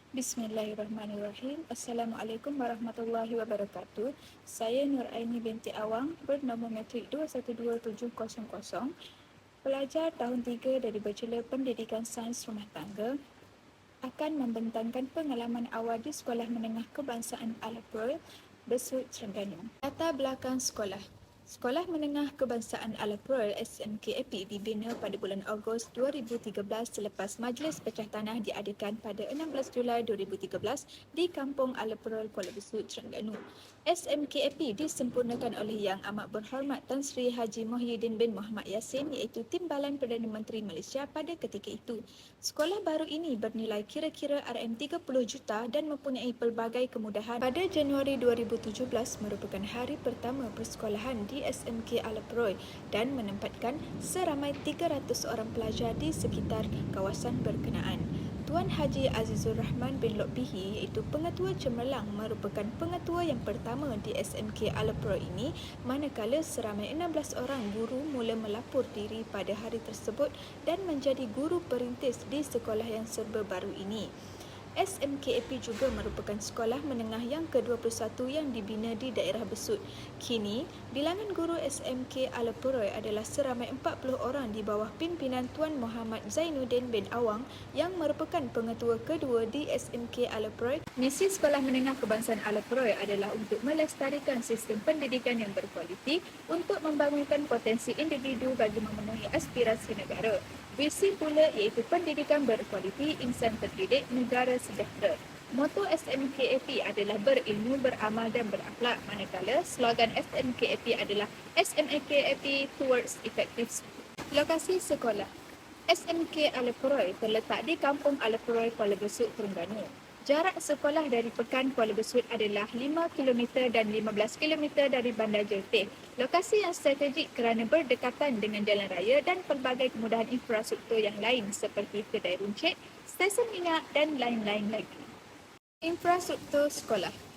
Bismillahirrahmanirrahim. Assalamualaikum warahmatullahi wabarakatuh. Saya Nuraini binti Awang, bernombor matrik 212700, pelajar tahun 3 dari Bachelor Pendidikan Sains Rumah Tangga, akan membentangkan pengalaman awal di Sekolah Menengah Kebangsaan Al-Pearl, Besut, Terengganu. Latar belakang sekolah. Sekolah Menengah Kebangsaan Al-Pearl SMKAP dibina pada bulan Ogos 2013 selepas Majlis Pecah Tanah diadakan pada 16 Julai 2013 di Kampung Al-Pearl, Kuala Besut, Terengganu. SMKAP disempurnakan oleh Yang Amat Berhormat Tan Sri Haji Muhyiddin bin Mohamed Yassin iaitu Timbalan Perdana Menteri Malaysia pada ketika itu. Sekolah baru ini bernilai kira-kira RM30 juta dan mempunyai pelbagai kemudahan. Pada Januari 2017 merupakan hari pertama persekolahan di SMK Al-Pearl dan menempatkan seramai 300 orang pelajar di sekitar kawasan berkenaan. Tuan Haji Azizur Rahman bin Lokbihi iaitu Pengetua Cemerlang merupakan pengetua yang pertama di SMK Al-Pearl ini, manakala seramai 16 orang guru mula melapor diri pada hari tersebut dan menjadi guru perintis di sekolah yang serba baru ini. SMKAP juga merupakan sekolah menengah yang ke-21 yang dibina di daerah Besut. Kini, bilangan guru SMK Al-Pearl adalah seramai 40 orang di bawah pimpinan Tuan Muhammad Zainuddin bin Awang yang merupakan pengetua kedua di SMK Al-Pearl. Misi Sekolah Menengah Kebangsaan Al-Pearl adalah untuk melestarikan sistem pendidikan yang berkualiti untuk membangunkan potensi individu bagi memenuhi aspirasi negara. Visi pula iaitu pendidikan berkualiti, insan terdidik, negara sejahtera. Moto SMKAP adalah berilmu, beramal dan berakhlak, manakala slogan SMKAP adalah SMKAP Towards Effective School. Lokasi sekolah. SMK Al-Pearl terletak di Kampung Al-Pearl, Kuala Besut, Terengganu. Jarak sekolah dari Pekan Kuala Besut adalah 5 km dan 15 km dari Bandar Jelutih. Lokasi yang strategik kerana berdekatan dengan jalan raya dan pelbagai kemudahan infrastruktur yang lain seperti kedai runcit, stesen minyak dan lain-lain lagi. Infrastruktur sekolah.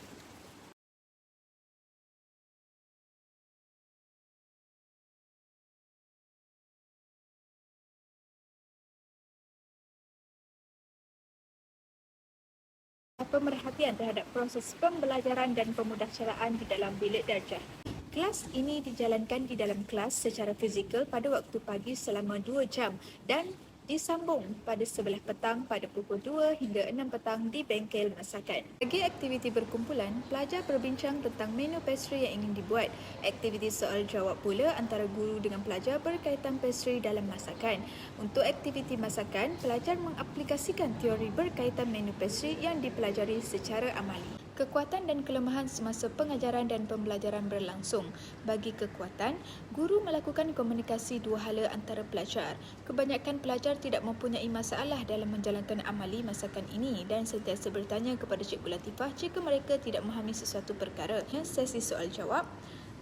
Pemerhatian terhadap proses pembelajaran dan pemudahcaraan di dalam bilik darjah. Kelas ini dijalankan di dalam kelas secara fizikal pada waktu pagi selama 2 jam dan disambung pada sebelah petang pada pukul 2 hingga 6 petang di bengkel masakan. Bagi aktiviti berkumpulan, pelajar berbincang tentang menu pastry yang ingin dibuat. Aktiviti soal jawab pula antara guru dengan pelajar berkaitan pastry dalam masakan. Untuk aktiviti masakan, pelajar mengaplikasikan teori berkaitan menu pastry yang dipelajari secara amali. Kekuatan dan kelemahan semasa pengajaran dan pembelajaran berlangsung. Bagi kekuatan, guru melakukan komunikasi dua hala antara pelajar. Kebanyakan pelajar tidak mempunyai masalah dalam menjalankan amali masakan ini dan sentiasa bertanya kepada Cikgu Latifah jika mereka tidak memahami sesuatu perkara. Sesi soal jawab.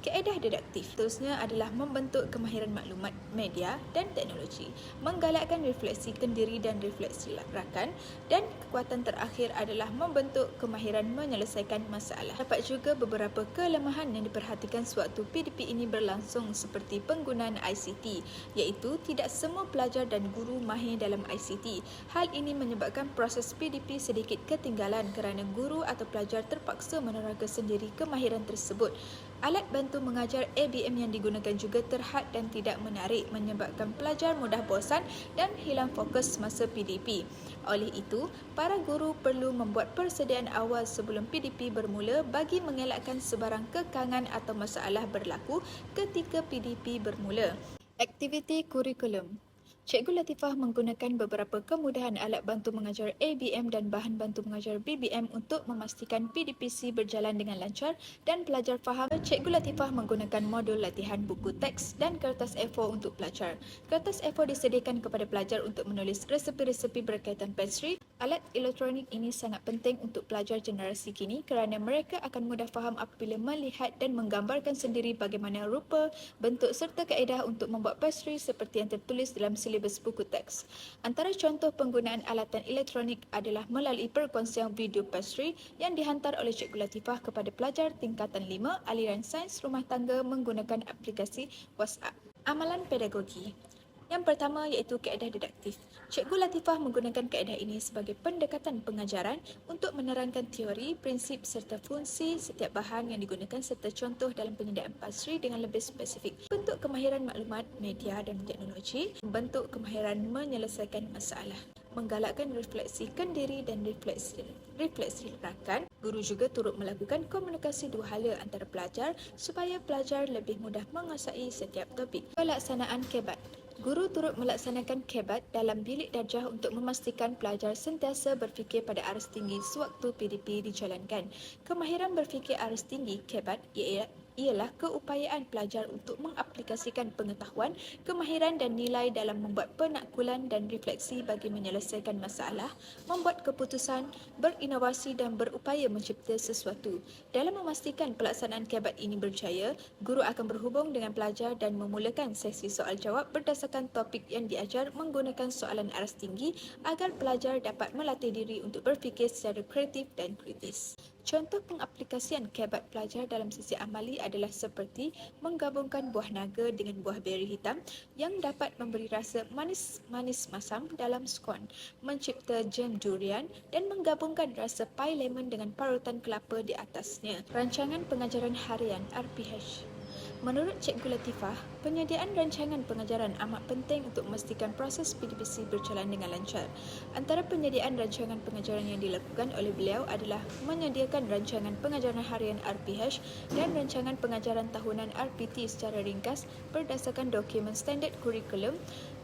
Kaedah didaktif terusnya adalah membentuk kemahiran maklumat, media dan teknologi, menggalakkan refleksi kendiri dan refleksi rakan, dan kekuatan terakhir adalah membentuk kemahiran menyelesaikan masalah. Dapat juga beberapa kelemahan yang diperhatikan sewaktu PDP ini berlangsung seperti penggunaan ICT, iaitu tidak semua pelajar dan guru mahir dalam ICT. Hal ini menyebabkan proses PDP sedikit ketinggalan kerana guru atau pelajar terpaksa menerangkan sendiri kemahiran tersebut. Alat bantu mengajar ABM yang digunakan juga terhad dan tidak menarik, menyebabkan pelajar mudah bosan dan hilang fokus semasa PDP. Oleh itu, para guru perlu membuat persediaan awal sebelum PDP bermula bagi mengelakkan sebarang kekangan atau masalah berlaku ketika PDP bermula. Aktiviti kurikulum. Cikgu Latifah menggunakan beberapa kemudahan alat bantu mengajar ABM dan bahan bantu mengajar BBM untuk memastikan PDPC berjalan dengan lancar dan pelajar faham. Cikgu Latifah menggunakan modul latihan buku teks dan kertas A4 untuk pelajar. Kertas A4 disediakan kepada pelajar untuk menulis resepi-resepi berkaitan pastry. Alat elektronik ini sangat penting untuk pelajar generasi kini kerana mereka akan mudah faham apabila melihat dan menggambarkan sendiri bagaimana rupa, bentuk serta kaedah untuk membuat pastry seperti yang tertulis dalam silibus buku teks. Antara contoh penggunaan alatan elektronik adalah melalui perkongsian video pastry yang dihantar oleh Cikgu Latifah kepada pelajar tingkatan 5 aliran sains rumah tangga menggunakan aplikasi WhatsApp. Amalan pedagogi. Yang pertama iaitu kaedah didaktif. Cikgu Latifah menggunakan kaedah ini sebagai pendekatan pengajaran untuk menerangkan teori, prinsip serta fungsi setiap bahan yang digunakan serta contoh dalam penyediaan pasri dengan lebih spesifik. Bentuk kemahiran maklumat, media dan teknologi, bentuk kemahiran menyelesaikan masalah. Menggalakkan refleksikan diri dan refleksi rakan. Guru juga turut melakukan komunikasi dua hala antara pelajar supaya pelajar lebih mudah menguasai setiap topik. Pelaksanaan kebat. Guru turut melaksanakan kebat dalam bilik darjah untuk memastikan pelajar sentiasa berfikir pada aras tinggi sewaktu PDP dijalankan. Kemahiran berfikir aras tinggi kebat ialah keupayaan pelajar untuk mengaplikasikan pengetahuan, kemahiran dan nilai dalam membuat penakkulan dan refleksi bagi menyelesaikan masalah, membuat keputusan, berinovasi dan berupaya mencipta sesuatu. Dalam memastikan pelaksanaan kebat ini berjaya, guru akan berhubung dengan pelajar dan memulakan sesi soal jawab berdasarkan topik yang diajar menggunakan soalan aras tinggi agar pelajar dapat melatih diri untuk berfikir secara kreatif dan kritis. Contoh pengaplikasian kebat pelajar dalam sesi amali adalah seperti menggabungkan buah naga dengan buah beri hitam yang dapat memberi rasa manis masam dalam skon, mencipta jam durian dan menggabungkan rasa pai lemon dengan parutan kelapa di atasnya. Rancangan pengajaran harian RPH. Menurut Cikgu Latifah, penyediaan rancangan pengajaran amat penting untuk memastikan proses PDPC berjalan dengan lancar. Antara penyediaan rancangan pengajaran yang dilakukan oleh beliau adalah menyediakan rancangan pengajaran harian RPH dan rancangan pengajaran tahunan RPT secara ringkas berdasarkan dokumen standard kurikulum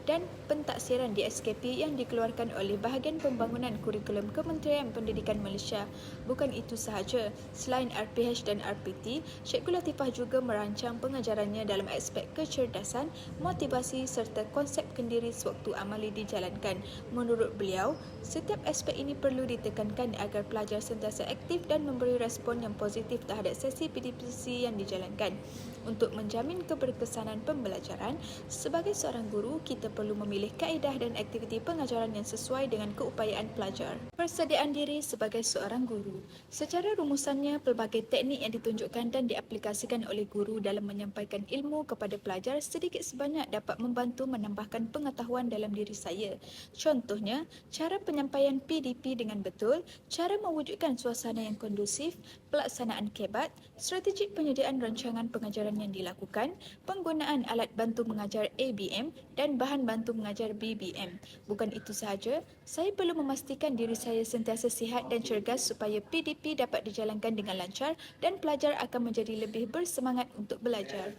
dan pentaksiran di SKP yang dikeluarkan oleh Bahagian Pembangunan Kurikulum Kementerian Pendidikan Malaysia. Bukan itu sahaja, selain RPH dan RPT, Cikgu Latifah juga merancang pengajarannya dalam aspek kecerdasan, motivasi serta konsep kendiri sewaktu amali dijalankan. Menurut beliau, setiap aspek ini perlu ditekankan agar pelajar sentiasa aktif dan memberi respon yang positif terhadap sesi PDPC yang dijalankan. Untuk menjamin keberkesanan pembelajaran, sebagai seorang guru, kita perlu memilih kaedah dan aktiviti pengajaran yang sesuai dengan keupayaan pelajar. Persediaan diri sebagai seorang guru. Secara rumusannya, pelbagai teknik yang ditunjukkan dan diaplikasikan oleh guru dalam menyampaikan ilmu kepada pelajar sedikit sebanyak dapat membantu menambahkan pengetahuan dalam diri saya. Contohnya, cara penyampaian PDP dengan betul, cara mewujudkan suasana yang kondusif, pelaksanaan kebat, strategi penyediaan rancangan pengajaran yang dilakukan, penggunaan alat bantu mengajar ABM dan bahan bantu mengajar BBM. Bukan itu sahaja, saya perlu memastikan diri saya sentiasa sihat dan cergas supaya PDP dapat dijalankan dengan lancar dan pelajar akan menjadi lebih bersemangat untuk belajar.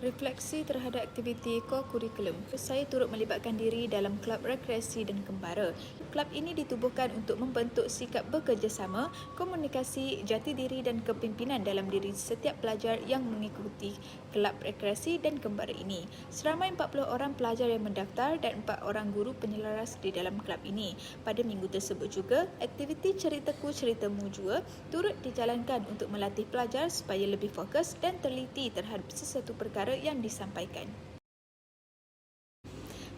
Refleksi terhadap aktiviti ko-kurikulum. Saya turut melibatkan diri dalam kelab rekreasi dan kembara. Kelab ini ditubuhkan untuk membentuk sikap bekerjasama, komunikasi, jati diri dan kepimpinan dalam diri setiap pelajar yang mengikuti kelab rekreasi dan kembara ini. Seramai 40 orang pelajar yang mendaftar dan 4 orang guru penyelaras di dalam kelab ini. Pada minggu tersebut juga, aktiviti Ceritaku Ceritamu juga turut dijalankan untuk melatih pelajar supaya lebih fokus dan teliti terhadap sesuatu perkara yang disampaikan.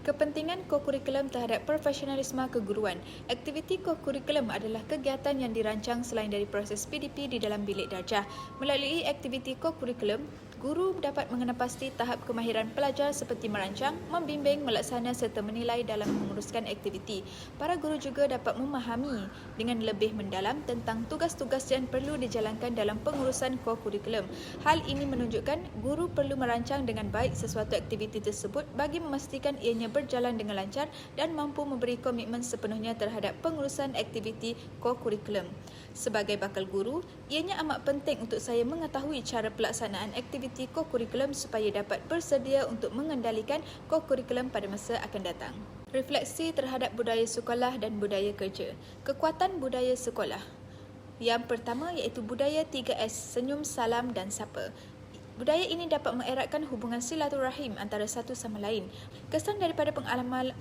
Kepentingan ko-kurikulum terhadap profesionalisme keguruan. Aktiviti ko-kurikulum adalah kegiatan yang dirancang selain dari proses PDP di dalam bilik darjah. Melalui aktiviti ko-kurikulum, guru dapat mengenal pasti tahap kemahiran pelajar seperti merancang, membimbing, melaksana serta menilai dalam menguruskan aktiviti. Para guru juga dapat memahami dengan lebih mendalam tentang tugas-tugas yang perlu dijalankan dalam pengurusan ko-kurikulum. Hal ini menunjukkan guru perlu merancang dengan baik sesuatu aktiviti tersebut bagi memastikan ianya berjalan dengan lancar dan mampu memberi komitmen sepenuhnya terhadap pengurusan aktiviti ko-kurikulum. Sebagai bakal guru, ianya amat penting untuk saya mengetahui cara pelaksanaan aktiviti ko-kurikulum supaya dapat bersedia untuk mengendalikan ko-kurikulum pada masa akan datang. Refleksi terhadap budaya sekolah dan budaya kerja. Kekuatan budaya sekolah. Yang pertama iaitu budaya 3S, senyum, salam dan sapa. Budaya ini dapat mengeratkan hubungan silaturahim antara satu sama lain. Kesan daripada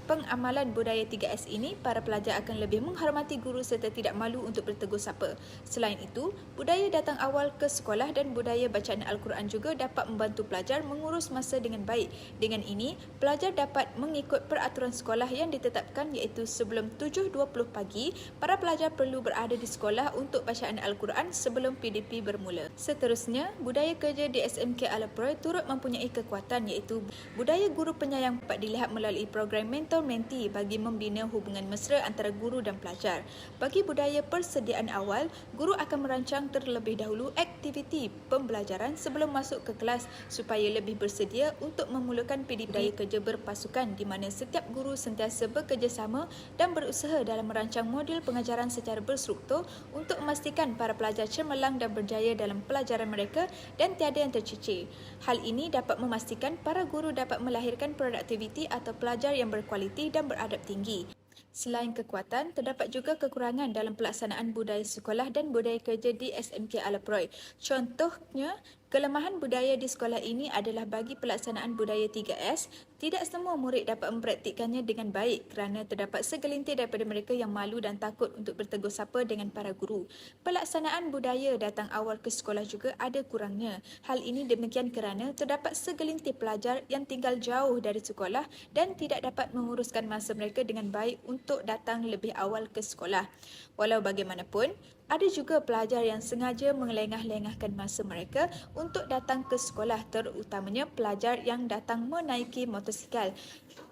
pengamalan budaya 3S ini, para pelajar akan lebih menghormati guru serta tidak malu untuk bertegur sapa. Selain itu, budaya datang awal ke sekolah dan budaya bacaan Al-Quran juga dapat membantu pelajar mengurus masa dengan baik. Dengan ini, pelajar dapat mengikut peraturan sekolah yang ditetapkan iaitu sebelum 7.20 pagi, para pelajar perlu berada di sekolah untuk bacaan Al-Quran sebelum PDP bermula. Seterusnya, budaya kerja di SMK Alaproy turut mempunyai kekuatan iaitu budaya guru penyayang dapat dilihat melalui program Mentor Menti bagi membina hubungan mesra antara guru dan pelajar. Bagi budaya persediaan awal, guru akan merancang terlebih dahulu aktiviti pembelajaran sebelum masuk ke kelas supaya lebih bersedia untuk memulakan PDP. Budaya kerja berpasukan di mana setiap guru sentiasa bekerjasama dan berusaha dalam merancang modul pengajaran secara berstruktur untuk memastikan para pelajar cemerlang dan berjaya dalam pelajaran mereka dan tiada yang tercicir. Hal ini dapat memastikan para guru dapat melahirkan produktiviti atau pelajar yang berkualiti dan beradab tinggi. Selain kekuatan, terdapat juga kekurangan dalam pelaksanaan budaya sekolah dan budaya kerja di SMK Alaproy. Contohnya, kelemahan budaya di sekolah ini adalah bagi pelaksanaan budaya 3S, tidak semua murid dapat mempraktikkannya dengan baik kerana terdapat segelintir daripada mereka yang malu dan takut untuk bertegur sapa dengan para guru. Pelaksanaan budaya datang awal ke sekolah juga ada kurangnya. Hal ini demikian kerana terdapat segelintir pelajar yang tinggal jauh dari sekolah dan tidak dapat menguruskan masa mereka dengan baik untuk datang lebih awal ke sekolah. Walau bagaimanapun, ada juga pelajar yang sengaja melengah-lengahkan masa mereka untuk datang ke sekolah, terutamanya pelajar yang datang menaiki motosikal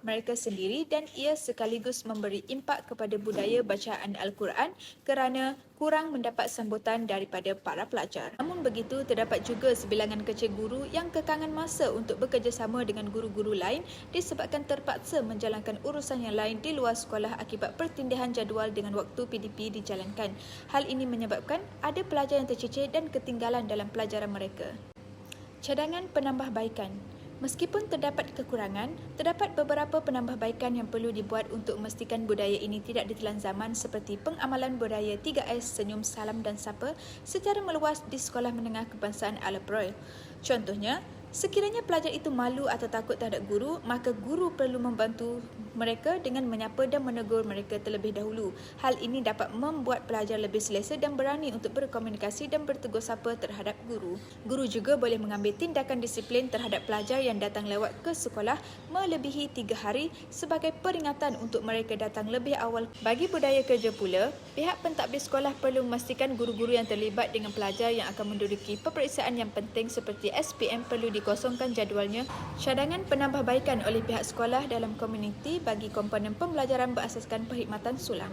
mereka sendiri dan ia sekaligus memberi impak kepada budaya bacaan Al-Quran kerana kurang mendapat sambutan daripada para pelajar. Namun begitu, terdapat juga sebilangan kecil guru yang kekangan masa untuk bekerjasama dengan guru-guru lain disebabkan terpaksa menjalankan urusan yang lain di luar sekolah akibat pertindihan jadual dengan waktu PDP dijalankan. Hal ini menyebabkan ada pelajar yang tercicir dan ketinggalan dalam pelajaran mereka. Cadangan penambahbaikan. Meskipun terdapat kekurangan, terdapat beberapa penambahbaikan yang perlu dibuat untuk memastikan budaya ini tidak ditelan zaman seperti pengamalan budaya 3S senyum, salam dan sapa secara meluas di Sekolah Menengah Kebangsaan Alaproy. Contohnya, sekiranya pelajar itu malu atau takut terhadap guru, maka guru perlu membantu mereka dengan menyapa dan menegur mereka terlebih dahulu. Hal ini dapat membuat pelajar lebih selesa dan berani untuk berkomunikasi dan bertegur sapa terhadap guru. Guru juga boleh mengambil tindakan disiplin terhadap pelajar yang datang lewat ke sekolah melebihi 3 hari sebagai peringatan untuk mereka datang lebih awal. Bagi budaya kerja pula, pihak pentadbir sekolah perlu memastikan guru-guru yang terlibat dengan pelajar yang akan menduduki peperiksaan yang penting seperti SPM perlu dikosongkan jadualnya. Cadangan penambahbaikan oleh pihak sekolah dalam komuniti bagi komponen pembelajaran berasaskan perkhidmatan sulang.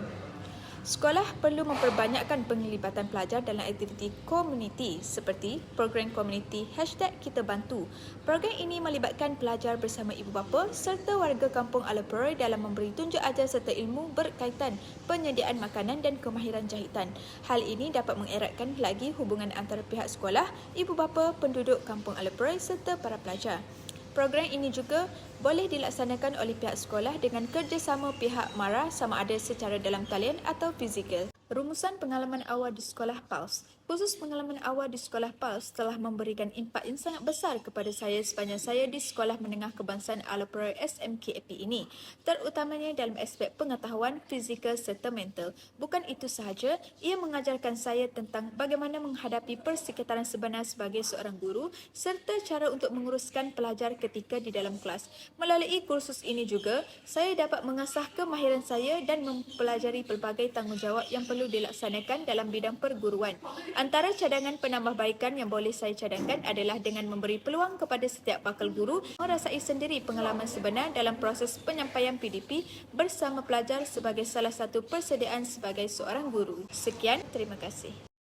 Sekolah perlu memperbanyakkan penglibatan pelajar dalam aktiviti komuniti seperti program komuniti #KitaBantu. Program ini melibatkan pelajar bersama ibu bapa serta warga kampung Alaproy dalam memberi tunjuk ajar serta ilmu berkaitan penyediaan makanan dan kemahiran jahitan. Hal ini dapat mengeratkan lagi hubungan antara pihak sekolah, ibu bapa, penduduk kampung Alaproy serta para pelajar. Program ini juga boleh dilaksanakan oleh pihak sekolah dengan kerjasama pihak MARA sama ada secara dalam talian atau fizikal. Rumusan pengalaman awal di sekolah PALS. Khusus pengalaman awal di sekolah PALS telah memberikan impak yang sangat besar kepada saya sepanjang saya di Sekolah Menengah Kebangsaan Alaproy SMKAP ini, terutamanya dalam aspek pengetahuan, fizikal serta mental. Bukan itu sahaja, ia mengajarkan saya tentang bagaimana menghadapi persekitaran sebenar sebagai seorang guru serta cara untuk menguruskan pelajar ketika di dalam kelas. Melalui kursus ini juga, saya dapat mengasah kemahiran saya dan mempelajari pelbagai tanggungjawab yang perlu dilaksanakan dalam bidang perguruan. Antara cadangan penambahbaikan yang boleh saya cadangkan adalah dengan memberi peluang kepada setiap bakal guru merasai sendiri pengalaman sebenar dalam proses penyampaian PDP bersama pelajar sebagai salah satu persediaan sebagai seorang guru. Sekian, terima kasih.